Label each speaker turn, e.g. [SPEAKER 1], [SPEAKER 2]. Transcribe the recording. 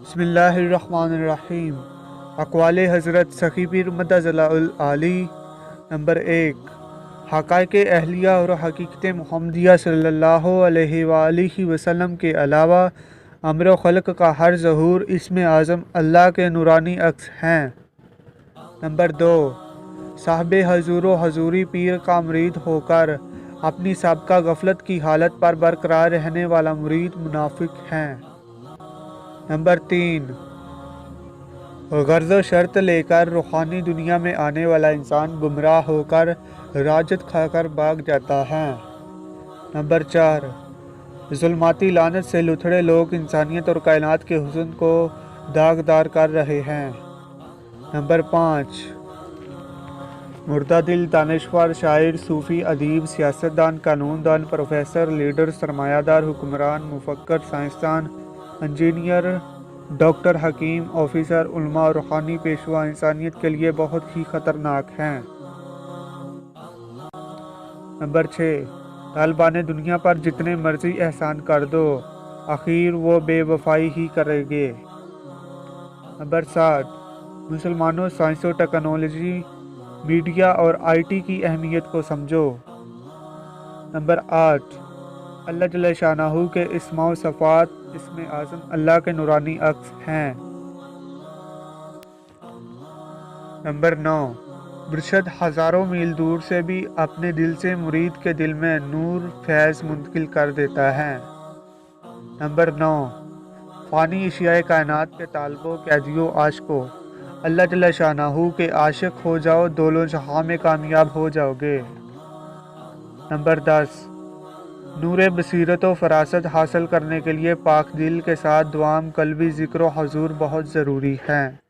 [SPEAKER 1] बिस्मिल्लाहिर्रहमानिर्रहीम। अक़वाल हज़रत सखी पीर मदज़ल्लाहुल आली। नंबर 1, हक़ाइक़ अहलिया और हकीकत मुहम्मदिया सल्लल्लाहु अलैहि वालैहि वसल्लम के अलावा अम्र ख़ल्क़ का हर ज़हूर इस्म आज़म अल्लाह के नूरानी अक्स हैं। नंबर 2, साहिब हज़ूर व हज़ूरी पीर का मुरीद होकर अपनी साबिक़ा गफलत की हालत पर बरकरार रहने वाला मुरीद मुनाफिक हैं। नंबर 3, गर्ज़ शर्त लेकर रूहानी दुनिया में आने वाला इंसान गुमराह होकर राजत खाकर भाग जाता है। नंबर 4, ज़ुल्माती लानत से लुथड़े लोग इंसानियत और कायनात के हुस्न को दागदार कर रहे हैं। नंबर 5, मुर्दा दिल दानिश्वर शायर सूफ़ी अदीब सियासतदान कानूनदान प्रोफेसर लीडर सरमायादार हुक्मरान मुफक्कर साइंसदान इंजीनियर डॉक्टर हकीम ऑफिसर उलमा और रूहानी पेशवा इंसानियत के लिए बहुत ही ख़तरनाक हैं। नंबर 6, तालिबान दुनिया पर जितने मर्जी एहसान कर दो आखिर वो बेवफाई ही करेंगे। नंबर 7, मुसलमानों साइंस और टेक्नोलॉजी मीडिया और IT की अहमियत को समझो। नंबर 8, अल्लाह जल्ल शानहू के इस्मा व सफ़ात इस्म आज़म अल्लाह के नूरानी अक्स हैं। नंबर 9, मुर्शद हज़ारों मील दूर से भी अपने दिल से मुरीद के दिल में नूर फैज़ मुंतकिल कर देता है। नंबर 9, फ़ानी एशियाए कायनात के तालिबो कैदियों आशिको अल्लाह जल्ल शानहू के आशिक हो जाओ, दोनों जहां में कामयाब हो जाओगे। नंबर 10, नूर बसीरत व फरासत हासिल करने के लिए पाक दिल के साथ दुआम कल्बी ज़िक्र व हुज़ूर बहुत ज़रूरी हैं।